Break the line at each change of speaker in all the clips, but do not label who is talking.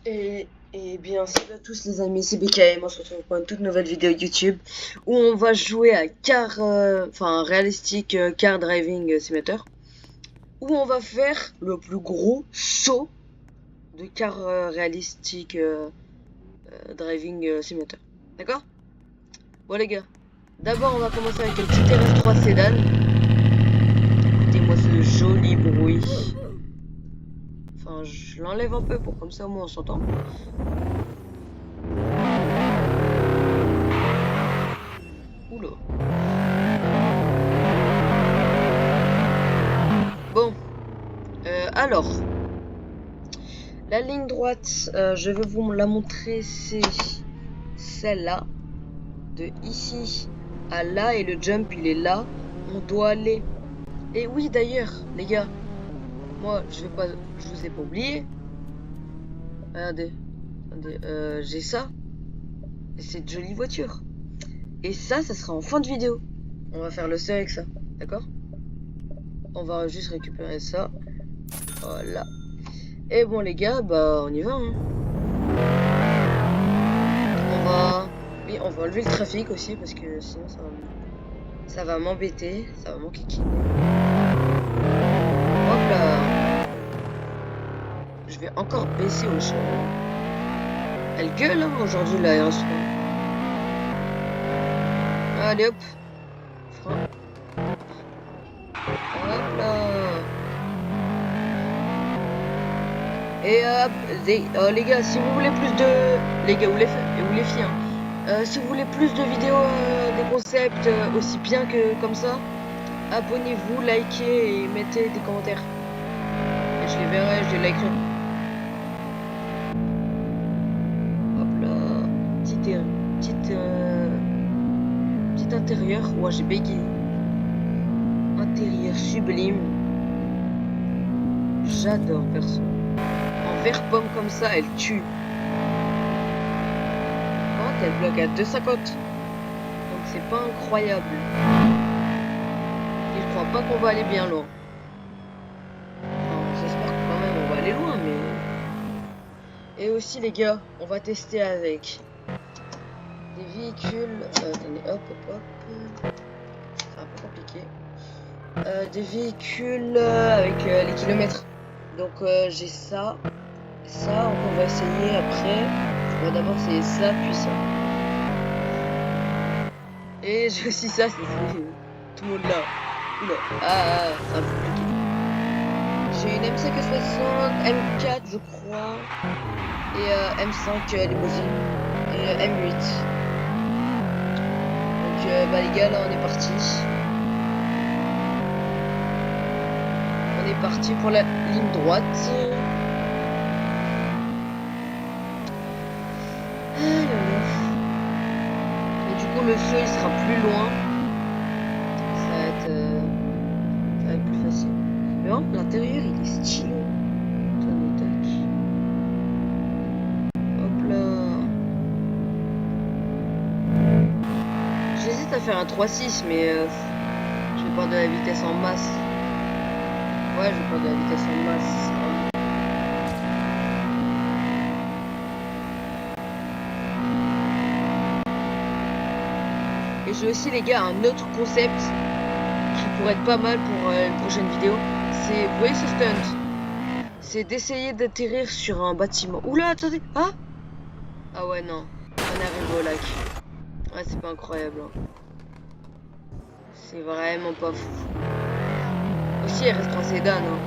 Et bien, salut à tous les amis, c'est BKM, on se retrouve pour une toute nouvelle vidéo YouTube où on va jouer à Realistic Car Driving Simulator, où on va faire le plus gros saut de Car Realistic Driving Simulator. D'accord? Bon les gars, d'abord on va commencer avec un petit RS3 Sedan. Écoutez-moi ce joli bruit. Enfin, je l'enlève un peu pour comme ça au moins on s'entend. Oula. Bon, alors, la ligne droite, je vais vous la montrer, c'est celle-là. De ici à là, et le jump il est là. On doit aller. Et oui d'ailleurs, les gars, moi je vous ai pas oublié. Regardez, regardez, j'ai ça. Et c'est une jolie voiture. Et ça sera en fin de vidéo. On va faire le saut avec ça, d'accord? On va juste récupérer ça. Voilà. Et bon les gars, bah on y va. Hein. Oui, on va enlever le trafic aussi parce que sinon ça va m'embêter, ça va m'enquiquiner. Hop là. Je vais encore baisser au champ. Elle gueule hein, aujourd'hui la RS3. Allez hop. Frein. Hop là. Et les gars, si vous voulez plus de... Les gars ou les filles, hein. Si vous voulez plus de vidéos, des concepts aussi bien que comme ça, abonnez-vous, likez et mettez des commentaires. Et je les verrai, je les likerai. Hop là. Petit intérieur. Ouais, j'ai bégayé. Intérieur sublime. J'adore perso. En vert pomme comme ça, elle tue. Oh, elle bloque à 2,50. Donc c'est pas incroyable. Et je crois pas qu'on va aller bien loin. Enfin, j'espère que quand même on va aller loin, mais... Et aussi les gars, on va tester avec des véhicules... attendez, hop. C'est un peu compliqué. Des véhicules avec les kilomètres. Donc j'ai ça. Ça, on va essayer après. On va d'abord essayer ça, puis ça. Et j'ai aussi ça, c'est tout le monde là. Oula, c'est un peu compliqué. J'ai une M560, M4 je crois, et M5 limousine, et M8. Donc bah les gars, là on est parti. On est parti pour la ligne droite. Et du coup le saut il sera plus loin. Ça va être plus facile. Mais bon, l'intérieur il est stylé. Hop là. J'hésite à faire un 3.6 mais je vais prendre de la vitesse en masse. Ouais, je vais prendre de la vitesse en masse. Et j'ai aussi les gars un autre concept qui pourrait être pas mal pour une prochaine vidéo. C'est, vous voyez ce stunt? C'est d'essayer d'atterrir sur un bâtiment. Oula, attendez. Ah ouais, non. On arrive au lac. Ouais, c'est pas incroyable. Hein. C'est vraiment pas fou. Aussi, il reste 3 Sedan. Hein,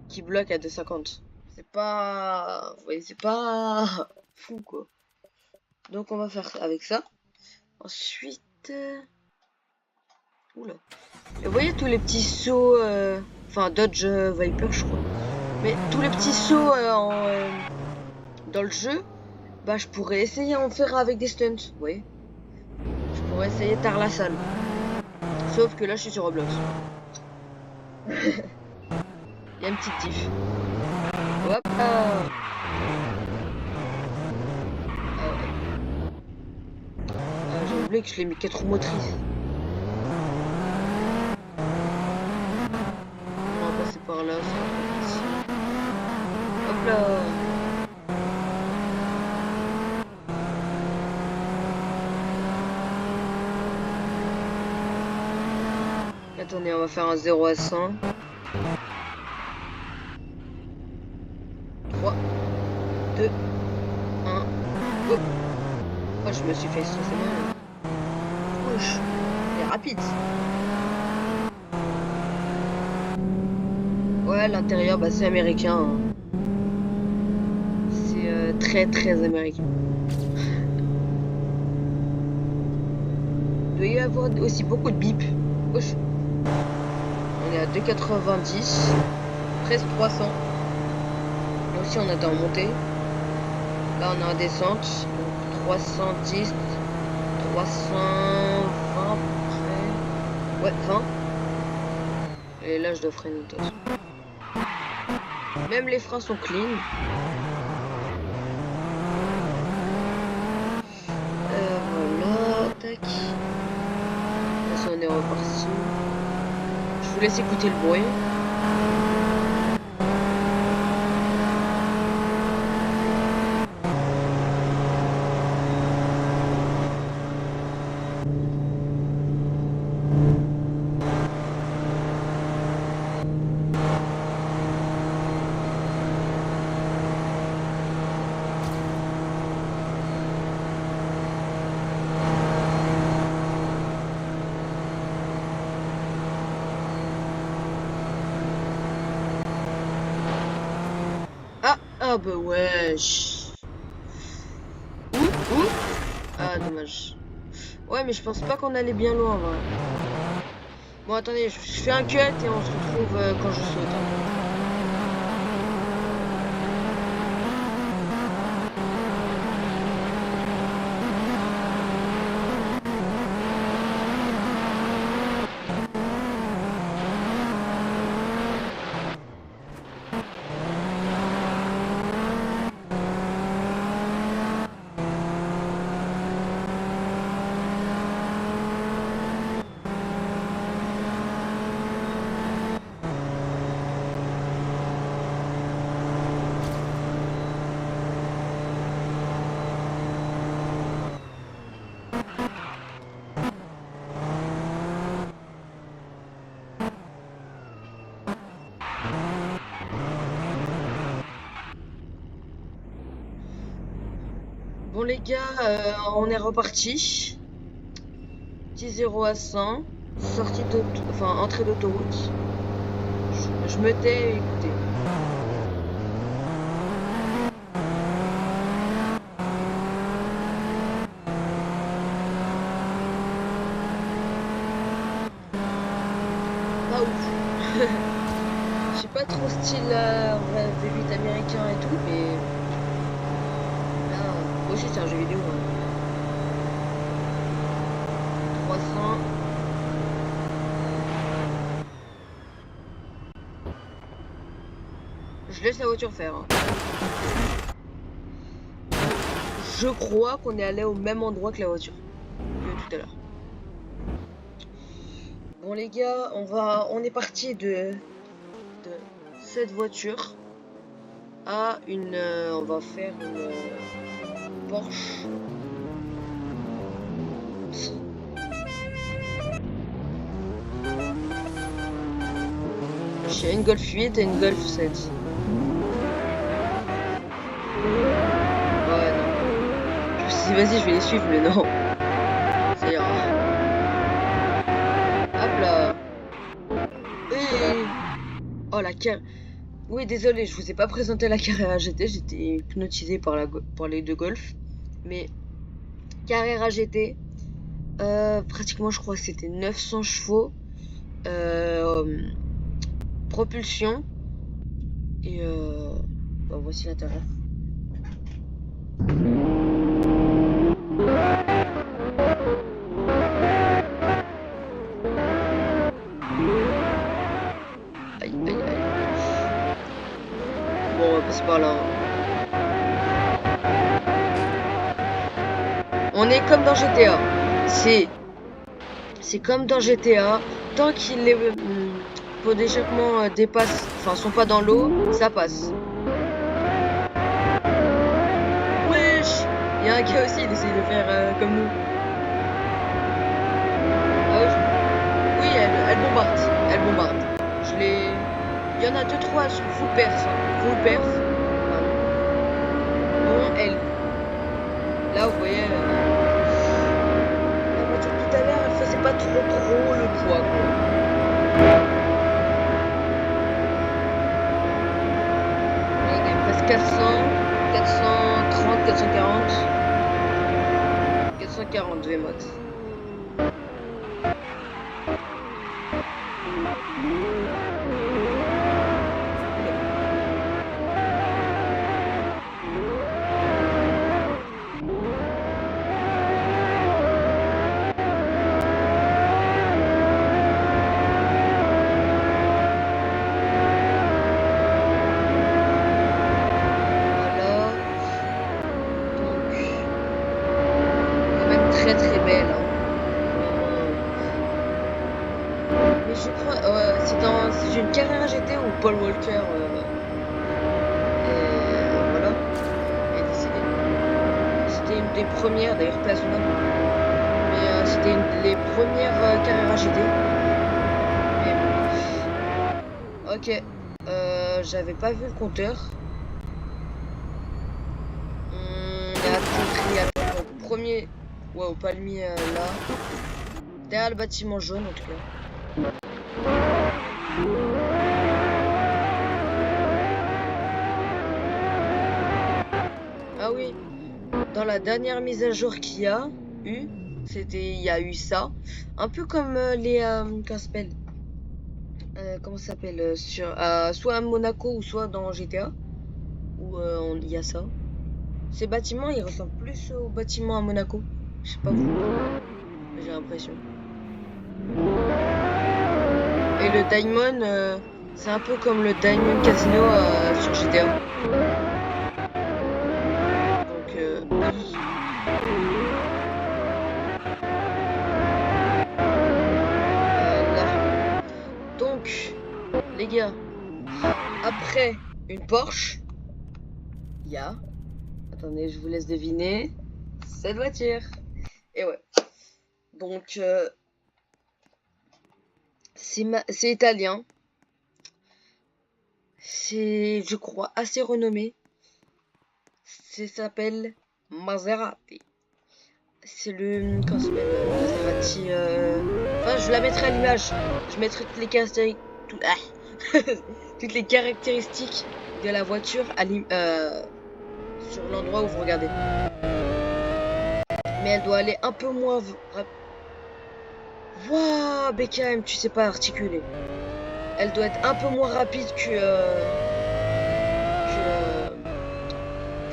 qui bloque à 2,50. C'est pas... Vous voyez, c'est pas fou, quoi. Donc, on va faire avec ça. Ensuite... Oula. Et vous voyez tous les petits sauts... Enfin, Dodge Viper, je crois. Mais tous les petits sauts dans le jeu, bah je pourrais essayer en faire avec des stunts. Vous voyez. Je pourrais essayer tard la salle. Sauf que là, je suis sur Roblox. Il y a une petite diff. Hop là. J'ai oublié que je l'ai mis 4 roues motrices. On va passer par là. Hop là. Attendez, on va faire un 0 à 100. 3, 2, 1, go. Oh, je me suis fait stresser mal. Wesh, il est rapide. Ouais, l'intérieur, bah c'est américain. Hein. C'est très très américain. Il doit y avoir aussi beaucoup de bip. Wesh. On est à 2,90. Presque 300. Là aussi on est en montée. Là on est en descente. Donc 310. 320 à peu près. Ouais, 20. Et là je dois freiner peut-être. Même les freins sont clean. Voilà, tac. Là on est reparti. Je vous laisse écouter le bruit. Ah bah wesh. Ouh. Ah dommage. Ouais mais je pense pas qu'on allait bien loin en vrai. Bon attendez, je fais un cut et on se retrouve quand je saute. Bon les gars, on est reparti. Petit 0 à 100. Sortie enfin entrée d'autoroute. Je me tais, écoutez. Pas ouf. Je suis pas trop style V8 américain et tout, mais là aussi c'est un jeu vidéo. Hein. 300. Je laisse la voiture faire. Hein. Je crois qu'on est allé au même endroit que la voiture que tout à l'heure. Bon les gars, on est parti de cette voiture à une, on va faire une Porsche. J'ai une Golf 8 et une Golf 7. Ouais, non. Je me suis dit, vas-y, je vais les suivre, mais non. Ça ira. Hop là. Et... Oh, la carrière. Oui, désolé, je vous ai pas présenté la Carrera GT. J'étais hypnotisé par les deux Golf. Mais Carrera GT, pratiquement, je crois que c'était 900 chevaux. Propulsion. Et bah, voici l'intérieur. Aïe, aïe, aïe. Bon, on va passer par là. On est comme dans GTA. C'est comme dans GTA. Tant qu'il les pots d'échappement dépassent, enfin sont pas dans l'eau, ça passe. Wesh! Il y a un gars aussi, il essaye de faire comme nous. Ah oui, oui, elle bombarde. y en a 2-3, elles sont full perf. Hein. Full perf. Bon, elle. Là, vous voyez, la voiture tout à l'heure, elle faisait pas trop le poids, quoi. On est presque 400, 430, 440. 440 Vmax. Très belle. Mais je crois c'est une Carrera GT où Paul Walker voilà est décédé. C'était une des premières, d'ailleurs pas son nom, mais c'était une des premières Carrera GT. Mais bon. Ok, j'avais pas vu le compteur. Premier. Ouais, au palmier là. Derrière le bâtiment jaune en tout cas. Ah oui, dans la dernière mise à jour qu'il y a eu, il y a eu ça. Un peu comme les. Comment ça s'appelle soit à Monaco ou soit dans GTA. Où il y a ça. Ces bâtiments ils ressemblent plus aux bâtiments à Monaco. Je sais pas vous. J'ai l'impression. Et le Diamond, c'est un peu comme le Diamond Casino sur GTA. Donc, là. Donc, les gars, après une Porsche, il y a. Attendez, je vous laisse deviner. Cette voiture. Et ouais. Donc, c'est italien. C'est, je crois, assez renommé. Ça s'appelle Maserati. C'est le... Comment ça s'appelle Maserati... Enfin, je la mettrai à l'image. Je mettrai toutes les caractéristiques... toutes les caractéristiques de la voiture sur l'endroit où vous regardez. Mais elle doit aller un peu moins... Wouah, BKM, tu sais pas articuler. Elle doit être un peu moins rapide que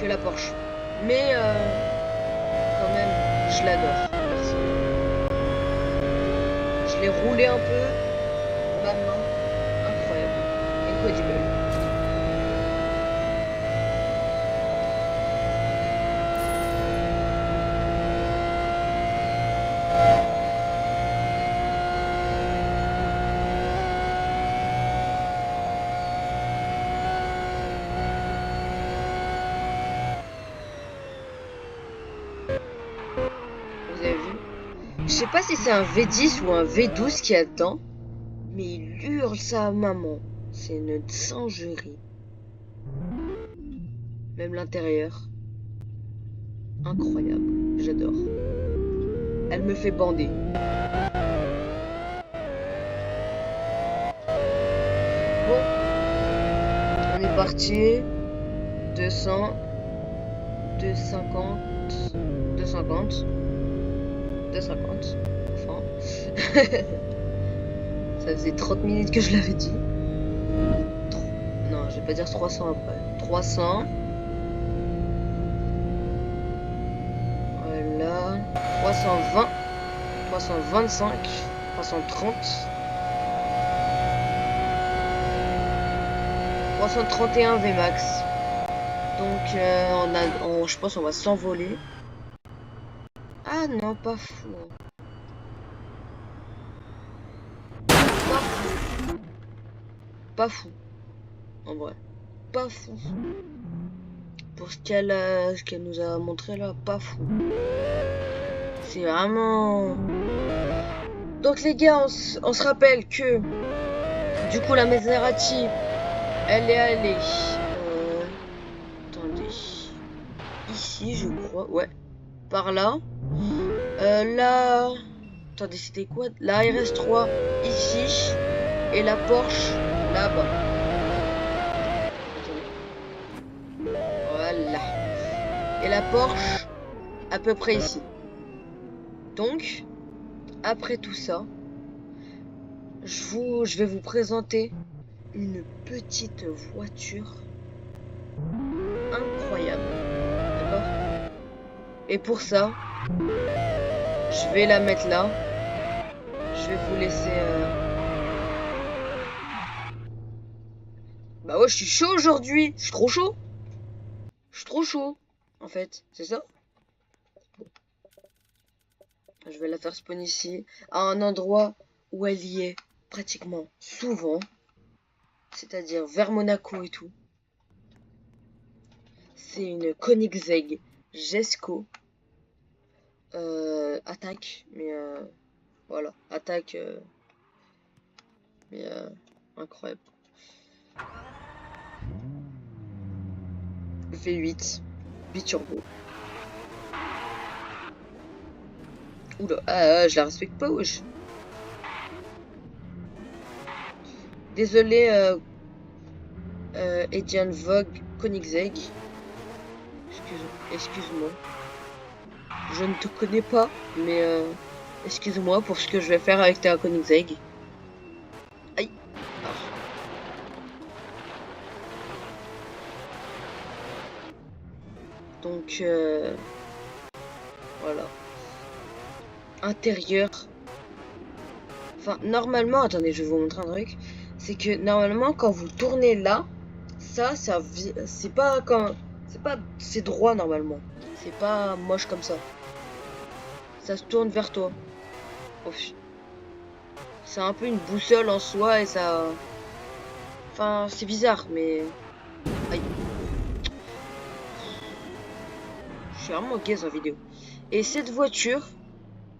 la Porsche. Mais quand même, je l'adore. Je l'ai roulé un peu. Maintenant, incroyable. Incredible. Vous avez vu? Je sais pas si c'est un V10 ou un V12 qu'il y a dedans, mais il hurle sa maman. C'est une singerie. Même l'intérieur. Incroyable. J'adore. Elle me fait bander. Bon. On est parti. 200. 250. 250. 250. Enfin. Ça faisait 30 minutes que je l'avais dit. Non, je vais pas dire 300 après. 300. Voilà. 320. 325. 330. 331 Vmax. Donc je pense qu'on va s'envoler. Ah non, pas fou. Pas fou. Pas fou. En vrai. Pas fou. Pour ce qu'elle nous a montré là, pas fou. C'est vraiment... Donc les gars, on se rappelle que du coup la Maserati Elle est allée. Attendez. Ici, je crois. Ouais. Par là. Là. Attendez, c'était quoi? La RS3 ici. Et la Porsche là-bas. Voilà. Et la Porsche à peu près ici. Donc, après tout ça, je vais vous présenter une petite voiture incroyable. D'accord? Et pour ça, je vais la mettre là. Je vais vous laisser... Bah ouais, je suis chaud aujourd'hui. Je suis trop chaud. Je suis trop chaud. En fait, c'est ça. Je vais la faire spawn ici, à un endroit où elle y est pratiquement souvent. C'est-à-dire vers Monaco et tout. C'est une Koenigsegg Jesko. Attaque, mais voilà, attaque, mais incroyable. V8, biturbo. Oula, je la respecte pas, wesh. Désolé, Edian Vogue Koenigsegg. Excuse-moi. Je ne te connais pas, mais excuse-moi pour ce que je vais faire avec ta Koenigsegg. Aïe. Ah. Donc, voilà. Intérieur. Enfin, normalement, attendez, je vais vous montrer un truc. C'est que normalement, quand vous tournez là, ça c'est pas quand... C'est droit normalement. C'est pas moche comme ça. Ça se tourne vers toi. Oh, c'est un peu une boussole en soi et ça... Enfin, c'est bizarre, mais... Aïe. Je suis vraiment gaze en vidéo. Et cette voiture,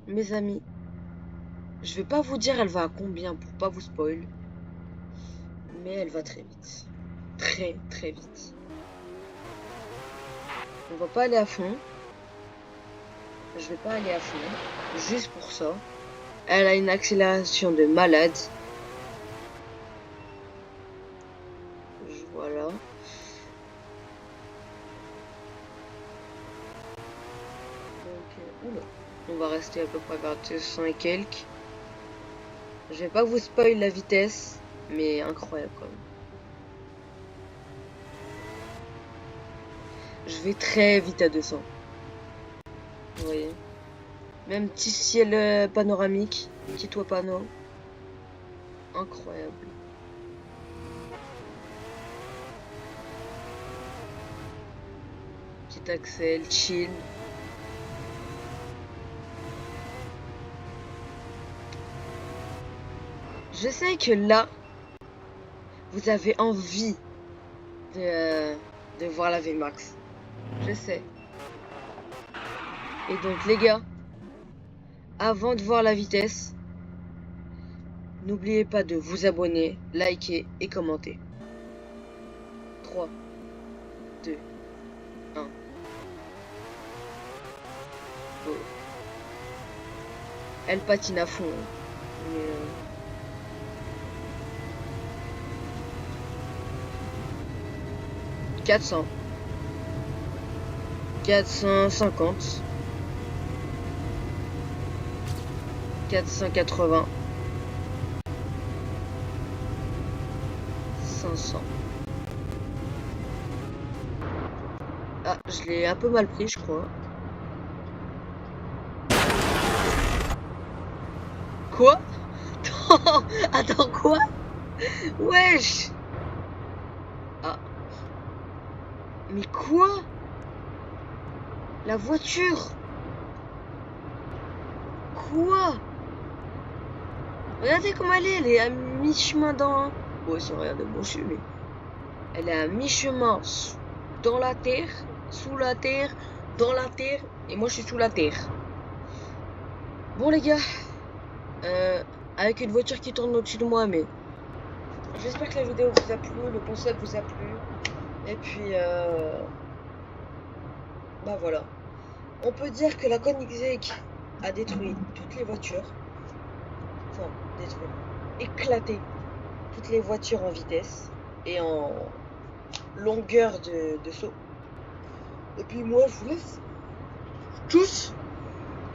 mes amis, je vais pas vous dire elle va à combien pour pas vous spoil. Mais elle va très vite. Très très vite. On va pas aller à fond. Je vais pas aller à fond. Juste pour ça. Elle a une accélération de malade. Voilà. Donc, oula. On va rester à peu près vers 200 et quelques. Je vais pas vous spoil la vitesse. Mais incroyable quand même. Je vais très vite à 200. Vous voyez. Même petit ciel panoramique. Petit toit panneau. Incroyable. Petit axel, chill. Je sais que là, vous avez envie de voir la VMAX. Je sais. Et donc les gars, avant de voir la vitesse, n'oubliez pas de vous abonner, liker et commenter. 3, 2, 1. Oh. Elle patine à fond. Mais 400. 450. 480. 500. Ah, je l'ai un peu mal pris, je crois. Quoi? Attends, quoi? Wesh! Ah. Mais quoi? La voiture? Quoi? Regardez comment elle est à mi-chemin dans... Ouais, c'est rien de bon, je suis, mais... Elle est à mi-chemin dans la terre, sous la terre, dans la terre, et moi je suis sous la terre. Bon les gars, avec une voiture qui tourne au-dessus de moi, mais J'espère que la vidéo vous a plu, le concept vous a plu. Et puis, bah voilà. On peut dire que la Koenigsegg a détruit toutes les voitures. Enfin, détruit. Éclaté toutes les voitures en vitesse et en longueur de saut. Et puis moi, je vous laisse tous